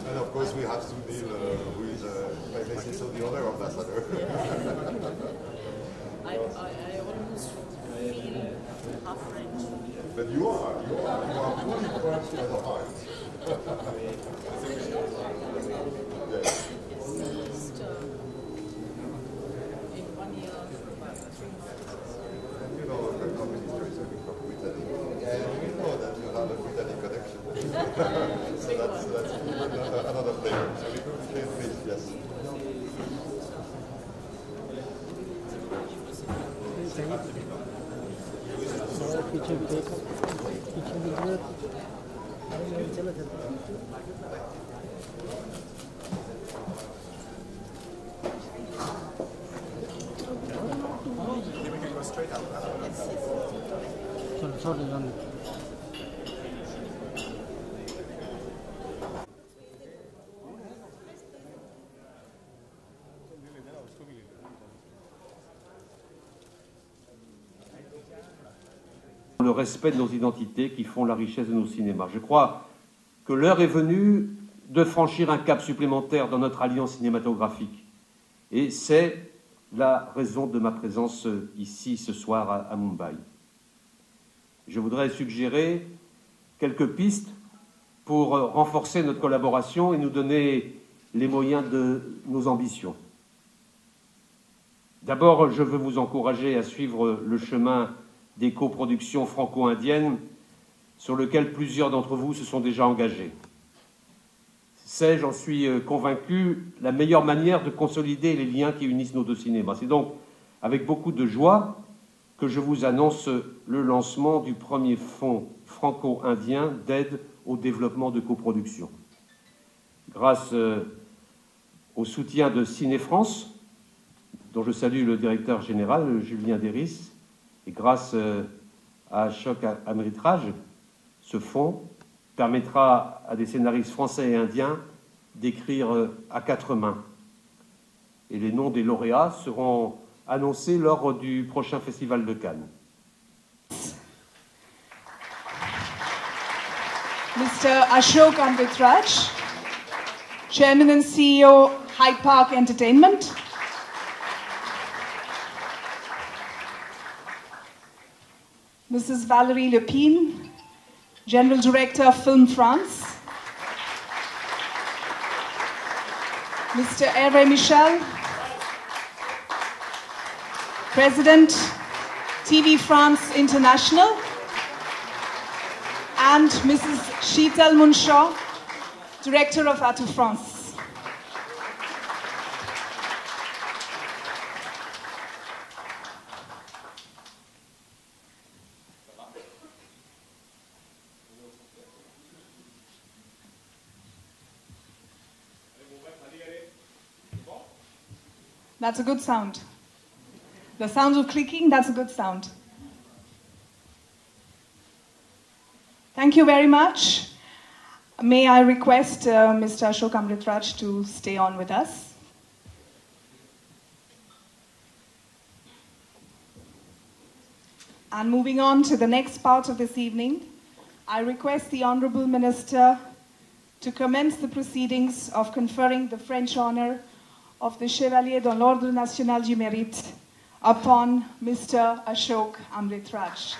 And of course we have to deal with, if I may say so, the other ambassador. I almost feel half French. But you are fully French by the heart. Yes. It's just in 1 year, about 3 months. You know, the company is coming from Italy. And we know that you have a Italy connection. So that's another player. So we could play this, yes. Le respect de nos identités qui font la richesse de nos cinémas. Je crois que l'heure est venue de franchir un cap supplémentaire dans notre alliance cinématographique. Et c'est la raison de ma présence ici ce soir à Mumbai. Je voudrais suggérer quelques pistes pour renforcer notre collaboration et nous donner les moyens de nos ambitions. D'abord, je veux vous encourager à suivre le chemin des coproductions franco-indiennes sur lequel plusieurs d'entre vous se sont déjà engagés. C'est, j'en suis convaincu, la meilleure manière de consolider les liens qui unissent nos deux cinémas. C'est donc avec beaucoup de joie que je vous annonce le lancement du premier fonds franco-indien d'aide au développement de coproduction. Grâce au soutien de Ciné France, dont je salue le directeur général, Julien Deris, et grâce à Ashok Amritraj, ce fonds permettra à des scénaristes français et indiens d'écrire à 4 mains. Et les noms des lauréats seront annoncés lors du prochain festival de Cannes. Mr. Ashok Amritraj, Chairman and CEO, Hyde Park Entertainment. Mrs. Valérie Lepine, General Director of Film France. Mr. Hervé Michel, President, TV France International. And Mrs. Sheetal Munshaw, Director of Atout France. That's a good sound. The sound of clicking, that's a good sound. Thank you very much. May I request Mr. Ashok Amritraj to stay on with us. And moving on to the next part of this evening, I request the Honourable Minister to commence the proceedings of conferring the French honour of the Chevalier de l'Ordre National du Mérite upon Mr. Ashok Amritraj.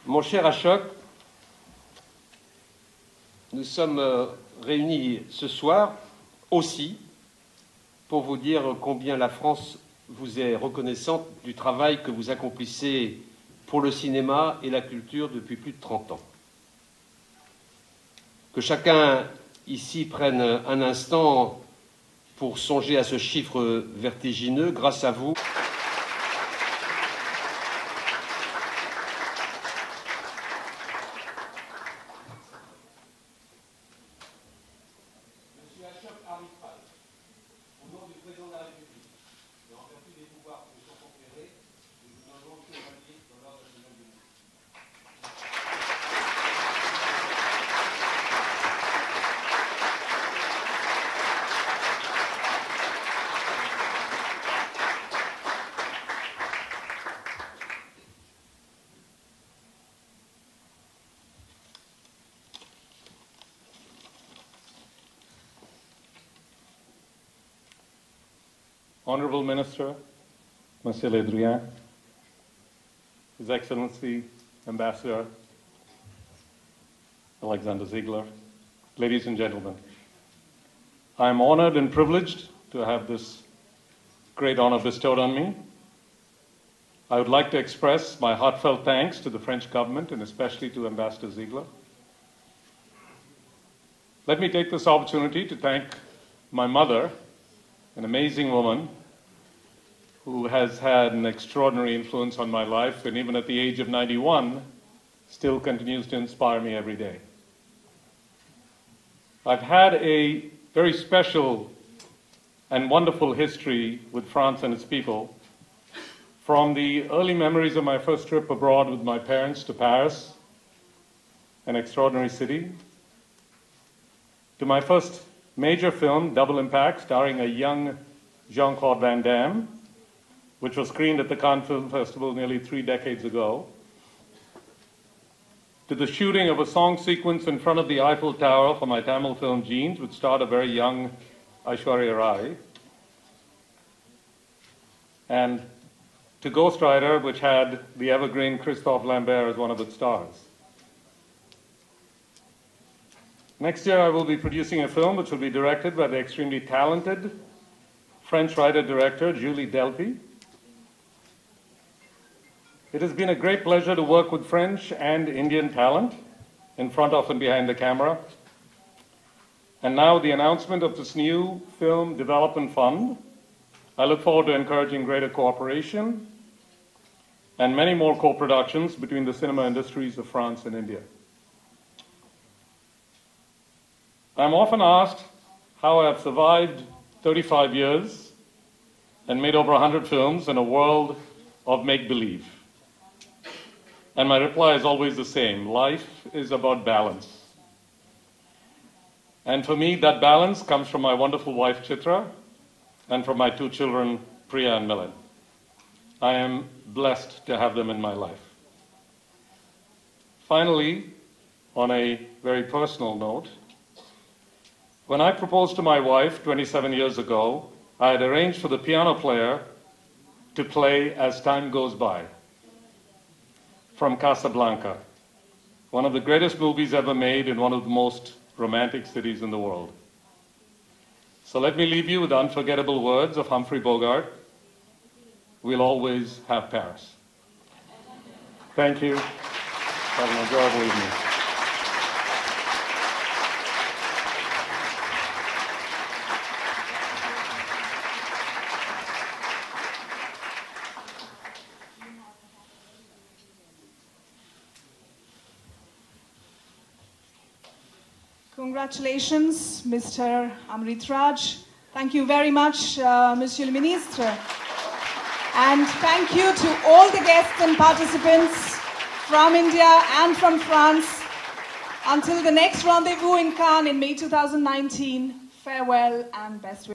Mon cher Ashok, nous sommes réunis ce soir aussi pour vous dire combien la France vous est reconnaissante du travail que vous accomplissez pour le cinéma et la culture depuis plus de 30 ans. Que chacun ici prenne un instant pour songer à ce chiffre vertigineux. Grâce à vous, Honorable Minister, Monsieur le Drian, His Excellency, Ambassador Alexander Ziegler, ladies and gentlemen, I am honored and privileged to have this great honor bestowed on me. I would like to express my heartfelt thanks to the French government and especially to Ambassador Ziegler. Let me take this opportunity to thank my mother, an amazing woman who has had an extraordinary influence on my life and even at the age of 91 still continues to inspire me every day. I've had a very special and wonderful history with France and its people. From the early memories of my first trip abroad with my parents to Paris, an extraordinary city, to my first major film, Double Impact, starring a young Jean-Claude Van Damme, which was screened at the Cannes Film Festival nearly 3 decades ago, to the shooting of a song sequence in front of the Eiffel Tower for my Tamil film Jeans, which starred a very young Aishwarya Rai, and to Ghost Rider, which had the evergreen Christophe Lambert as one of its stars. Next year, I will be producing a film which will be directed by the extremely talented French writer-director Julie Delpy. It has been a great pleasure to work with French and Indian talent in front of and behind the camera. And now the announcement of this new Film Development Fund. I look forward to encouraging greater cooperation and many more co-productions between the cinema industries of France and India. I'm often asked how I have survived 35 years and made over 100 films in a world of make-believe. And my reply is always the same. Life is about balance. And for me, that balance comes from my wonderful wife, Chitra, and from my 2 children, Priya and Milan. I am blessed to have them in my life. Finally, on a very personal note, when I proposed to my wife 27 years ago, I had arranged for the piano player to play As Time Goes By from Casablanca, one of the greatest movies ever made in one of the most romantic cities in the world. So let me leave you with the unforgettable words of Humphrey Bogart. We'll always have Paris. Thank you. Have an enjoyable evening. Congratulations, Mr. Amritraj. Thank you very much, Monsieur le Ministre. And thank you to all the guests and participants from India and from France. Until the next rendezvous in Cannes in May 2019, farewell and best wishes.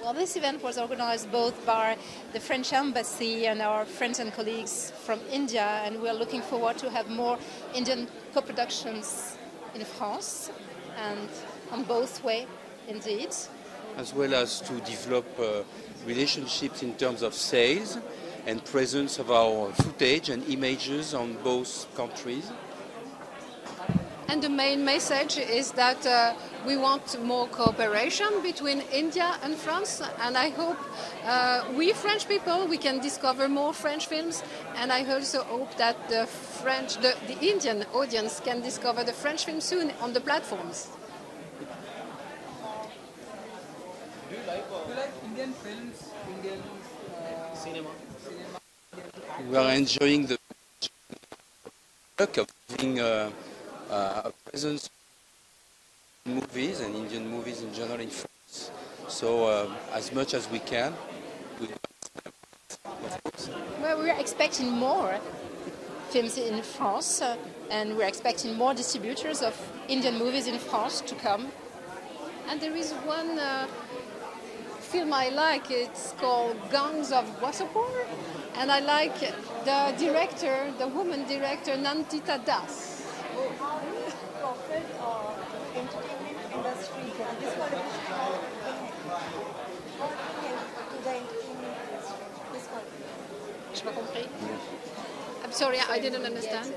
Well, this event was organized both by the French Embassy and our friends and colleagues from India, and we are looking forward to have more Indian co-productions in France, and on both ways, indeed. As well as to develop relationships in terms of sales and presence of our footage and images on both countries. And the main message is that we want more cooperation between India and France, and I hope we French people, we can discover more French films, and I also hope that the Indian audience can discover the French film soon on the platforms. Do you like Indian films, Indian cinema? We are enjoying the work of having a presence in movies and Indian movies in general in France. So as much as we can. Well, we're expecting more films in France, and we're expecting more distributors of Indian movies in France to come. And there is one film I like, it's called Gangs of Wasseypur, and I like the director, the woman director, Nandita Das. Profit entertainment industry, this qualification to the entertainment industry, this qualification. Je n'ai pas compris. I'm sorry, I didn't understand.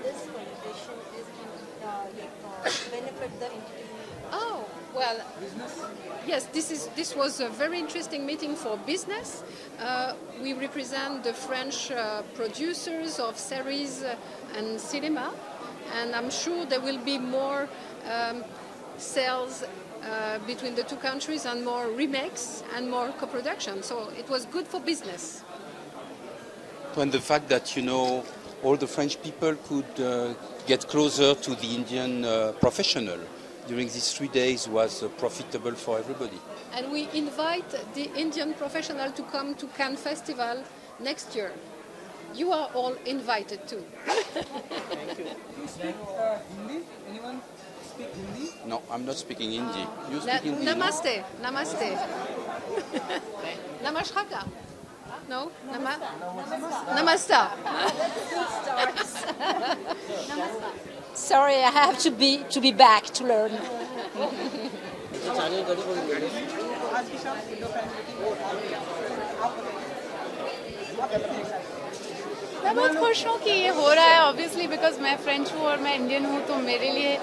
This qualification is benefit the entertainment. Oh, well, yes, this was a very interesting meeting for business. We represent the French producers of series and cinema, and I'm sure there will be more sales between the two countries and more remakes and more co-production. So it was good for business. And the fact that, you know, all the French people could get closer to the Indian professional during these 3 days was profitable for everybody. And we invite the Indian professional to come to Cannes Festival next year. You are all invited too. Thank you. Do you speak Hindi? Anyone speak Hindi? No, I'm not speaking Hindi. You speak Hindi? Namaste. Namaste. Namaskar. No? Namaste. Sorry, I have to be back to learn. मैं बहुत खुश हूँ कि ये हो रहा है obviously because मैं फ्रेंच हूँ और मैं इंडियन हूँ तो मेरे लिए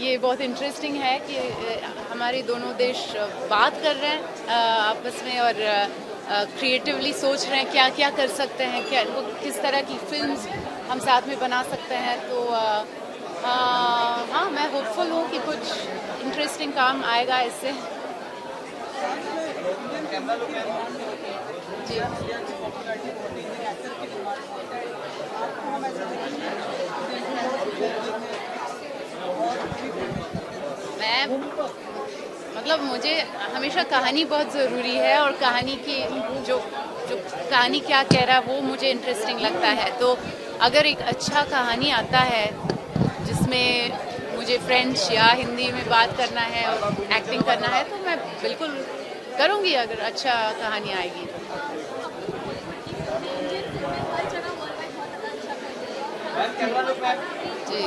ये बहुत इंटरेस्टिंग है कि हमारे दोनों देश बात कर रहे हैं आपस में और क्रिएटिवली सोच रहे हैं क्या क्या कर सकते हैं क्या किस तरह की फिल्म्स हम साथ में बना सकते हैं तो हाँ मैं होपफुल हूँ कि कुछ इंटरेस्टिंग काम आएगा इससे जी मैं मतलब मुझे हमेशा कहानी बहुत ज़रूरी है और कहानी की जो कहानी क्या कह रहा है वो मुझे इंटरेस्टिंग लगता है तो अगर एक अच्छा कहानी आता है जिसमें मुझे फ्रेंच या हिंदी में बात करना है और एक्टिंग करना है तो मैं बिल्कुल करूँगी अगर अच्छा कहानी आएगी जी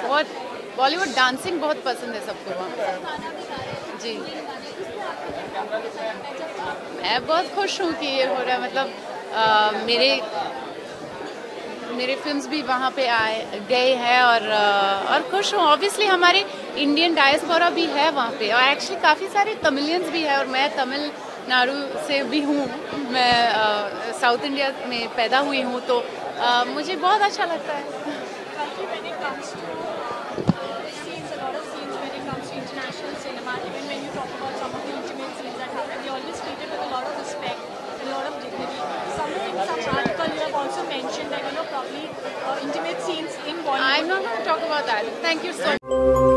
बहुत बॉलीवुड डांसिंग बहुत पसंद है सबको वहाँ जी मैं बहुत खुश हूँ कि ये हो रहा है मतलब मेरे फिल्म्स भी वहाँ पे गए हैं और खुश हूँ ऑब्वियसली हमारे इंडियन डायस्पोरा भी है वहाँ पे और एक्चुअली काफ़ी सारे तमिलियंस भी है और मैं तमिलनाडु से भी हूँ मैं साउथ इंडिया में पैदा हुई हूँ तो मुझे बहुत अच्छा लगता है international cinema, even when you talk about some of the intimate scenes that happen, they always treat it with a lot of respect and a lot of dignity. Somewhere in some article you have also mentioned that, probably intimate scenes in Bollywood. I'm not going to talk about that. Thank you so much.